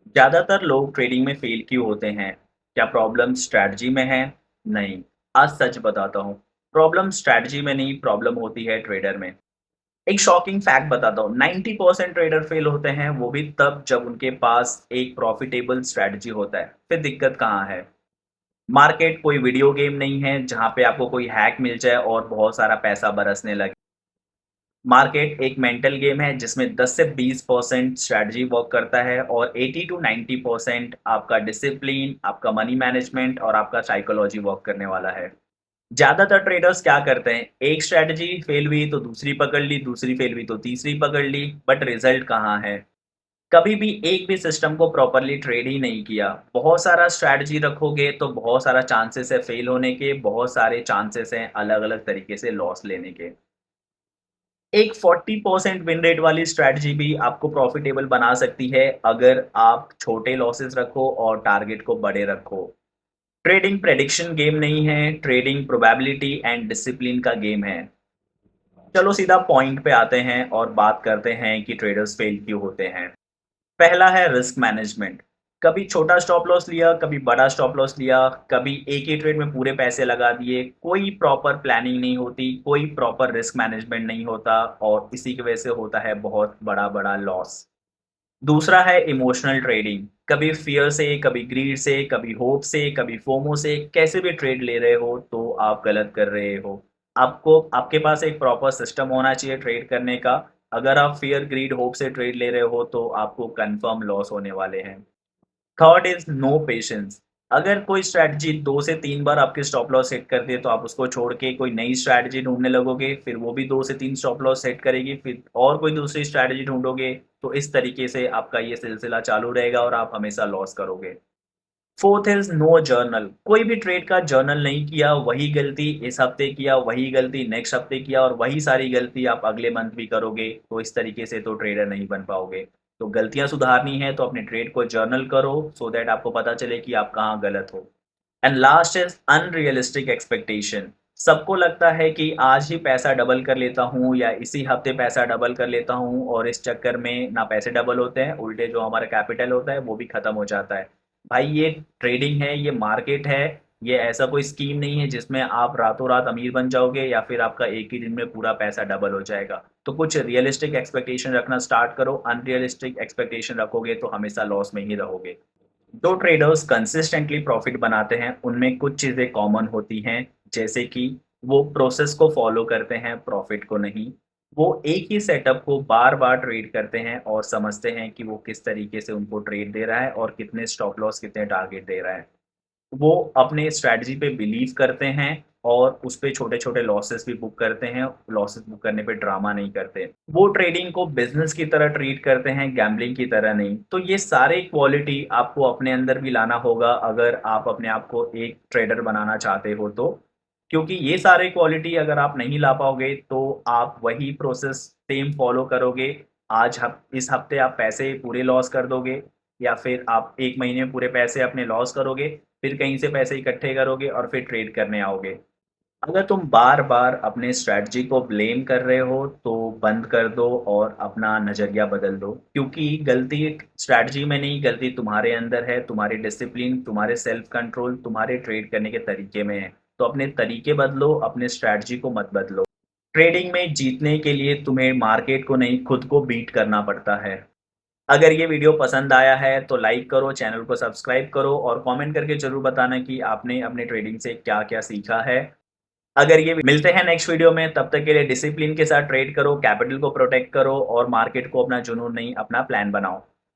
ज़्यादातर लोग ट्रेडिंग में फेल क्यों होते हैं? क्या प्रॉब्लम स्ट्रैटेजी में है? नहीं। आज सच बताता हूँ। प्रॉब्लम स्ट्रैटेजी में नहीं, प्रॉब्लम होती है ट्रेडर में। एक शॉकिंग फैक्ट बताता हूँ, 90% ट्रेडर फेल होते हैं, वो भी तब जब उनके पास एक प्रॉफिटेबल स्ट्रैटेजी होता है। फिर दिक्कत कहाँ है? मार्केट कोई वीडियो गेम नहीं है, जहाँ पे आपको कोई हैक मिल जाए और बहुत सारा पैसा बरसने लगे। मार्केट एक मेंटल गेम है जिसमें 10 से 20% स्ट्रैटेजी वर्क करता है और 80 टू 90% आपका डिसिप्लिन, आपका मनी मैनेजमेंट और आपका साइकोलॉजी वर्क करने वाला है। ज़्यादातर ट्रेडर्स क्या करते हैं, एक स्ट्रैटेजी फेल हुई तो दूसरी पकड़ ली, दूसरी फेल हुई तो तीसरी पकड़ ली, बट रिजल्ट कहाँ है? कभी भी एक भी सिस्टम को प्रॉपर्ली ट्रेड ही नहीं किया। बहुत सारा स्ट्रैटेजी रखोगे तो बहुत सारा चांसेस है फेल होने के, बहुत सारे चांसेस हैं अलग-अलग तरीके से लॉस लेने के। एक 40% विन रेट वाली स्ट्रैटेजी भी आपको प्रॉफिटेबल बना सकती है अगर आप छोटे लॉसेस रखो और टारगेट को बड़े रखो। ट्रेडिंग प्रेडिक्शन गेम नहीं है, ट्रेडिंग प्रोबेबिलिटी एंड डिसिप्लिन का गेम है। चलो सीधा पॉइंट पे आते हैं और बात करते हैं कि ट्रेडर्स फेल क्यों होते हैं। पहला है रिस्क मैनेजमेंट। कभी छोटा स्टॉप लॉस लिया, कभी बड़ा स्टॉप लॉस लिया, कभी एक ही ट्रेड में पूरे पैसे लगा दिए। कोई प्रॉपर प्लानिंग नहीं होती, कोई प्रॉपर रिस्क मैनेजमेंट नहीं होता और इसी की वजह से होता है बहुत बड़ा-बड़ा लॉस। दूसरा है इमोशनल ट्रेडिंग। कभी फ़ियर से, कभी ग्रीड से, कभी होप से, कभी फोमो से, कैसे भी ट्रेड ले रहे हो तो आप गलत कर रहे हो। आपको आपके पास एक प्रॉपर सिस्टम होना चाहिए ट्रेड करने का। अगर आप फ़ियर, ग्रीड, होप से ट्रेड ले रहे हो तो आपको कन्फर्म लॉस होने वाले हैं। Third is no patience. अगर कोई स्ट्रैटेजी 2 से 3 बार आपके स्टॉप लॉस हिट कर दिए तो आप उसको छोड़ के कोई नई स्ट्रैटेजी ढूँढने लगोगे, फिर वो भी 2 से 3 स्टॉप लॉस सेट करेगी, फिर और कोई दूसरी स्ट्रैटेजी ढूँढोगे, तो इस तरीके से आपका ये सिलसिला चालू रहेगा और आप हमेशा लॉस करोगे। Fourth is no journal. कोई भी ट्रेड का जर्नल नहीं किया, वही गलती इस हफ्ते किया, वही गलती नेक्स्ट हफ्ते किया और वही सारी गलती आप अगले मंथ भी करोगे, तो इस तरीके से तो ट्रेडर नहीं बन पाओगे। तो गलतियाँ सुधारनी है तो अपने ट्रेड को जर्नल करो सो दैट आपको पता चले कि आप कहाँ गलत हो। And last is unrealistic expectation. सबको लगता है कि आज ही पैसा डबल कर लेता हूँ या इसी हफ्ते पैसा डबल कर लेता हूँ और इस चक्कर में ना पैसे डबल होते हैं, उल्टे जो हमारा कैपिटल होता है वो भी खत्म हो जाता है। भाई ये ट्रेडिंग है, ये मार्केट है, ये ऐसा कोई स्कीम नहीं है जिसमें आप रातों-रात अमीर बन जाओगे या फिर आपका एक ही दिन में पूरा पैसा डबल हो जाएगा। तो कुछ रियलिस्टिक एक्सपेक्टेशन रखना स्टार्ट करो, अनरियलिस्टिक एक्सपेक्टेशन रखोगे तो हमेशा लॉस में ही रहोगे। जो ट्रेडर्स कंसिस्टेंटली प्रॉफिट बनाते हैं, उनमें कुछ चीज़ें कॉमन होती हैं, जैसे कि वो प्रोसेस को फॉलो करते हैं, प्रॉफिट को नहीं। वो एक ही सेटअप को बार-बार ट्रेड करते हैं और समझते हैं कि वो किस तरीके से उनको ट्रेड दे रहा है और कितने स्टॉप लॉस, कितने टारगेट दे रहा है। वो अपने स्ट्रैटेजी पे बिलीव करते हैं और उसपे छोटे-छोटे लॉसेस भी बुक करते हैं, लॉसेस बुक करने पे ड्रामा नहीं करते। वो ट्रेडिंग को बिज़नेस की तरह ट्रीट करते हैं, गैम्बलिंग की तरह नहीं। तो ये सारे क्वालिटी आपको अपने अंदर भी लाना होगा अगर आप अपने आप को एक ट्रेडर बनाना चाहते हो तो। क्योंकि ये सारे क्वालिटी अगर आप नहीं ला पाओगे तो आप वही प्रोसेस सेम फॉलो करोगे। आज हफ इस हफ्ते आप पैसे पूरे लॉस कर दोगे या फिर आप 1 महीने में पूरे पैसे अपने लॉस करोगे, फिर कहीं से पैसे इकट्ठे करोगे और फिर ट्रेड करने आओगे। अगर तुम बार-बार अपने स्ट्रैटेजी को ब्लेम कर रहे हो, तो बंद कर दो और अपना नज़रिया बदल दो। क्योंकि गलती स्ट्रैटेजी में नहीं, गलती तुम्हारे अंदर है, तुम्हारी डिसिप्लिन, तुम्हारे सेल्फ कंट्रोल, तुम्हारे ट्रेड करने के तरीके में है। तो अपने तरीके बदलो, अपने स्ट्रैटेजी को मत बदलो। ट्रेडिंग में जीतने के लिए तुम्हें मार्केट को नहीं, खुद को बीट करना पड़ता है। अगर ये वीडियो पसंद आया है तो लाइक करो, चैनल को सब्सक्राइब करो और कमेंट करके ज़रूर बताना कि आपने अपने ट्रेडिंग से क्या-क्या सीखा है। अगर ये मिलते हैं नेक्स्ट वीडियो में, तब तक के लिए डिसिप्लिन के साथ ट्रेड करो, कैपिटल को प्रोटेक्ट करो और मार्केट को अपना जुनून नहीं, अपना प्लान बनाओ।